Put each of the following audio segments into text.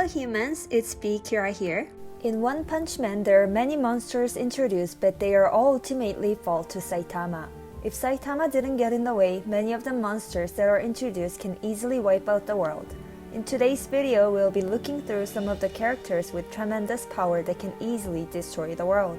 Hello humans, it's B Kira here. In One Punch Man, there are many monsters introduced, but they are all ultimately fall to Saitama. If Saitama didn't get in the way, many of the monsters that are introduced can easily wipe out the world. In today's video, we'll be looking through some of the characters with tremendous power that can easily destroy the world.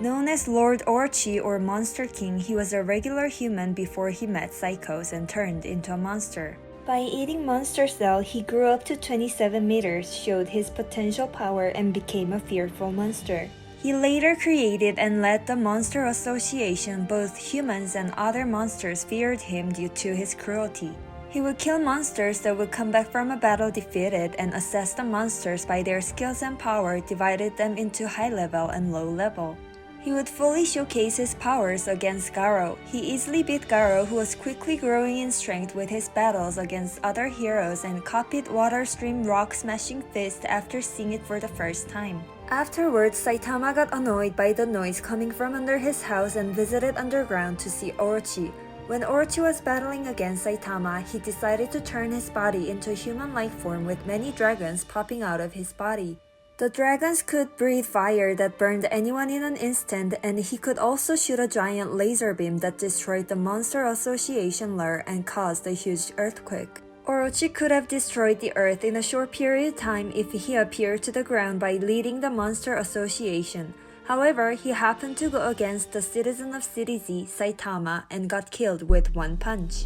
Known as Lord Orochi or Monster King, he was a regular human before he met Psychos and turned into a monster. By eating monster cell, he grew up to 27 meters, showed his potential power, and became a fearful monster. He later created and led the Monster Association. Both humans and other monsters feared him due to his cruelty. He would kill monsters that would come back from a battle defeated and assess the monsters by their skills and power, divided them into high level and low level. He would fully showcase his powers against Garo. He easily beat Garo, who was quickly growing in strength with his battles against other heroes, and copied Water Stream Rock Smashing Fist after seeing it for the first time. Afterwards, Saitama got annoyed by the noise coming from under his house and visited underground to see Orochi. When Orochi was battling against Saitama, he decided to turn his body into a human-like form with many dragons popping out of his body. The dragons could breathe fire that burned anyone in an instant, and he could also shoot a giant laser beam that destroyed the Monster Association lair and caused a huge earthquake. Orochi could have destroyed the earth in a short period of time if he appeared to the ground by leading the Monster Association. However, he happened to go against the citizen of City Z, Saitama, and got killed with one punch.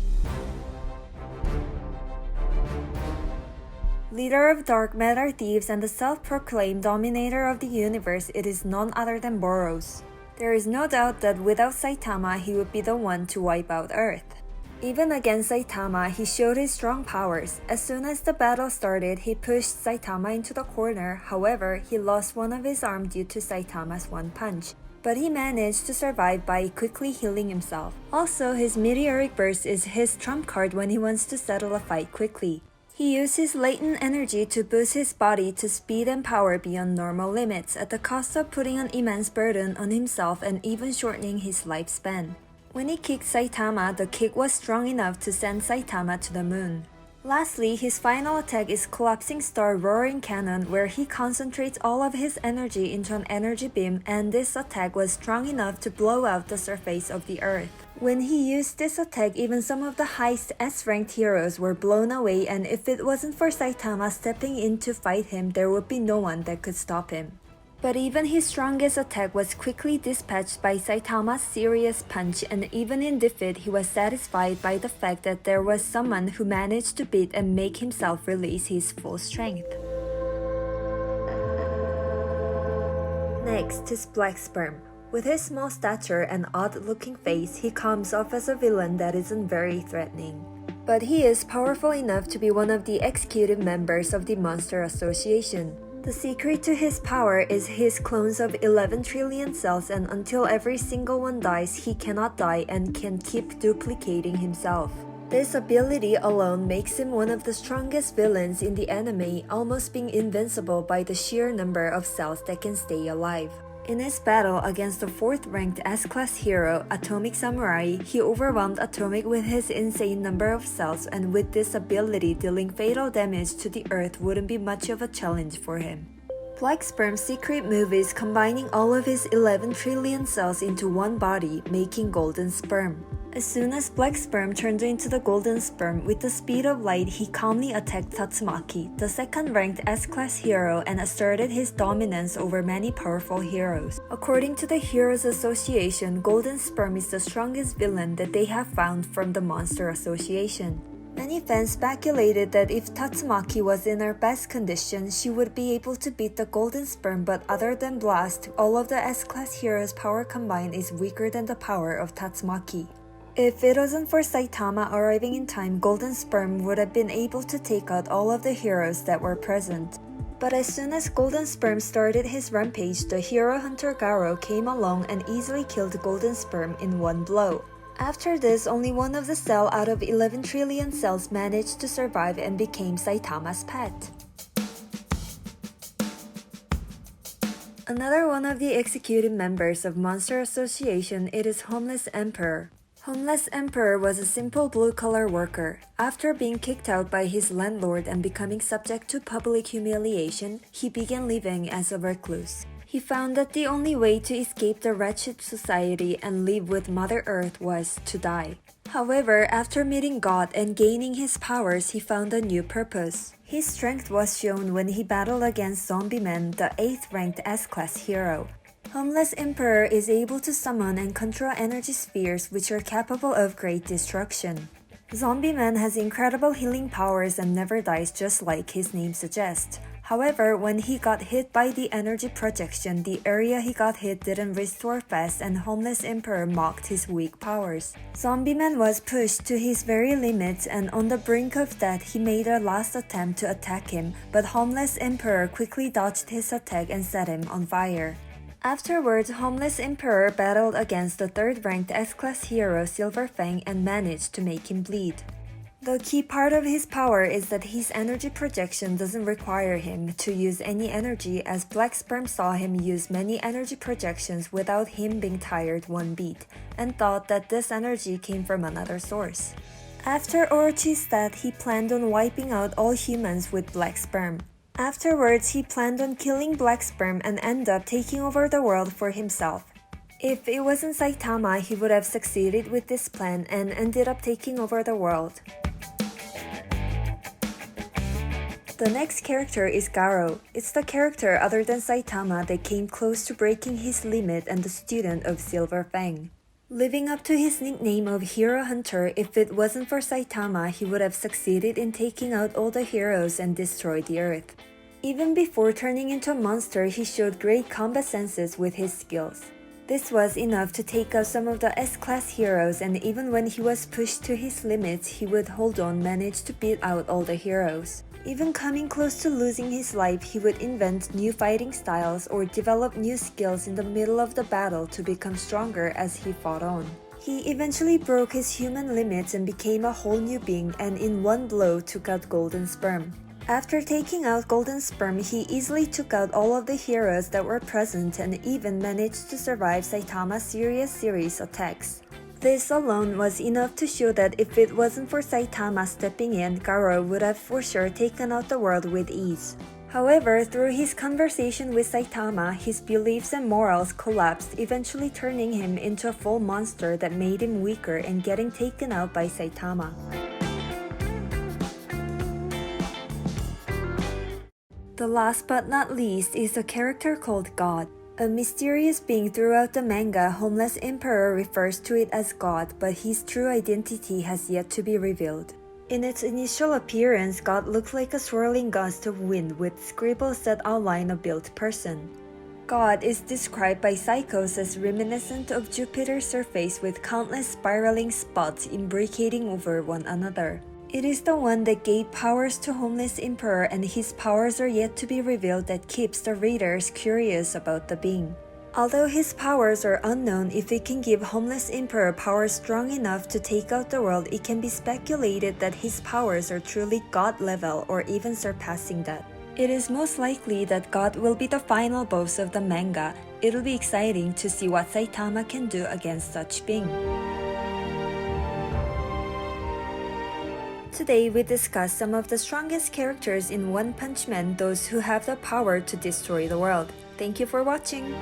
Leader of dark matter thieves and the self-proclaimed dominator of the universe, it is none other than Boros. There is no doubt that without Saitama, he would be the one to wipe out Earth. Even against Saitama, he showed his strong powers. As soon as the battle started, he pushed Saitama into the corner. However, he lost one of his arms due to Saitama's one punch. But he managed to survive by quickly healing himself. Also, his meteoric burst is his trump card when he wants to settle a fight quickly. He used his latent energy to boost his body to speed and power beyond normal limits, at the cost of putting an immense burden on himself and even shortening his lifespan. When he kicked Saitama, the kick was strong enough to send Saitama to the moon. Lastly, his final attack is Collapsing Star Roaring Cannon, where he concentrates all of his energy into an energy beam, and this attack was strong enough to blow out the surface of the earth. When he used this attack, even some of the highest S-ranked heroes were blown away, and if it wasn't for Saitama stepping in to fight him, there would be no one that could stop him. But even his strongest attack was quickly dispatched by Saitama's serious punch, and even in defeat, he was satisfied by the fact that there was someone who managed to beat and make himself release his full strength. Next is Black Sperm. With his small stature and odd-looking face, he comes off as a villain that isn't very threatening. But he is powerful enough to be one of the executive members of the Monster Association. The secret to his power is his clones of 11 trillion cells, and until every single one dies, he cannot die and can keep duplicating himself. This ability alone makes him one of the strongest villains in the anime, almost being invincible by the sheer number of cells that can stay alive. In his battle against the 4th-ranked S-class hero, Atomic Samurai, he overwhelmed Atomic with his insane number of cells, and with this ability, dealing fatal damage to the earth wouldn't be much of a challenge for him. Black Sperm's secret move is combining all of his 11 trillion cells into one body, making Golden Sperm. As soon as Black Sperm turned into the Golden Sperm, with the speed of light, he calmly attacked Tatsumaki, the 2nd-ranked S-class hero, and asserted his dominance over many powerful heroes. According to the Heroes Association, Golden Sperm is the strongest villain that they have found from the Monster Association. Many fans speculated that if Tatsumaki was in her best condition, she would be able to beat the Golden Sperm, but other than Blast, all of the S-class heroes' power combined is weaker than the power of Tatsumaki. If it wasn't for Saitama arriving in time, Golden Sperm would have been able to take out all of the heroes that were present. But as soon as Golden Sperm started his rampage, the hero hunter Garo came along and easily killed Golden Sperm in one blow. After this, only one of the cell out of 11 trillion cells managed to survive and became Saitama's pet. Another one of the executive members of Monster Association, it is Homeless Emperor. Homeless Emperor was a simple blue-collar worker. After being kicked out by his landlord and becoming subject to public humiliation, he began living as a recluse. He found that the only way to escape the wretched society and live with Mother Earth was to die. However, after meeting God and gaining his powers, he found a new purpose. His strength was shown when he battled against Zombie Man, the 8th-ranked S-Class hero. Homeless Emperor is able to summon and control energy spheres which are capable of great destruction. Zombie Man has incredible healing powers and never dies, just like his name suggests. However, when he got hit by the energy projection, the area he got hit didn't restore fast and Homeless Emperor mocked his weak powers. Zombie Man was pushed to his very limits, and on the brink of death he made a last attempt to attack him, but Homeless Emperor quickly dodged his attack and set him on fire. Afterwards, Homeless Emperor battled against the 3rd-ranked S-Class hero Silver Fang and managed to make him bleed. The key part of his power is that his energy projection doesn't require him to use any energy, as Black Sperm saw him use many energy projections without him being tired one beat, and thought that this energy came from another source. After Orochi's death, he planned on wiping out all humans with Black Sperm. Afterwards, he planned on killing Black Sperm and ended up taking over the world for himself. If it wasn't Saitama, he would have succeeded with this plan and ended up taking over the world. The next character is Garo. It's the character other than Saitama that came close to breaking his limit and the student of Silver Fang. Living up to his nickname of Hero Hunter, if it wasn't for Saitama, he would have succeeded in taking out all the heroes and destroyed the earth. Even before turning into a monster, he showed great combat senses with his skills. This was enough to take out some of the S-Class heroes, and even when he was pushed to his limits, he would hold on, manage to beat out all the heroes. Even coming close to losing his life, he would invent new fighting styles or develop new skills in the middle of the battle to become stronger as he fought on. He eventually broke his human limits and became a whole new being, and in one blow took out Golden Sperm. After taking out Golden Sperm, he easily took out all of the heroes that were present and even managed to survive Saitama's serious series attacks. This alone was enough to show that if it wasn't for Saitama stepping in, Garo would have for sure taken out the world with ease. However, through his conversation with Saitama, his beliefs and morals collapsed, eventually turning him into a full monster that made him weaker and getting taken out by Saitama. The last but not least is a character called God. A mysterious being throughout the manga, Homeless Emperor refers to it as God, but his true identity has yet to be revealed. In its initial appearance, God looked like a swirling gust of wind with scribbles that outline a built person. God is described by Psychos as reminiscent of Jupiter's surface with countless spiraling spots imbricating over one another. It is the one that gave powers to Homeless Emperor, and his powers are yet to be revealed, that keeps the readers curious about the being. Although his powers are unknown, if it can give Homeless Emperor powers strong enough to take out the world, it can be speculated that his powers are truly God level or even surpassing that. It is most likely that God will be the final boss of the manga. It'll be exciting to see what Saitama can do against such being. Today we discussed some of the strongest characters in One Punch Man, those who have the power to destroy the world. Thank you for watching!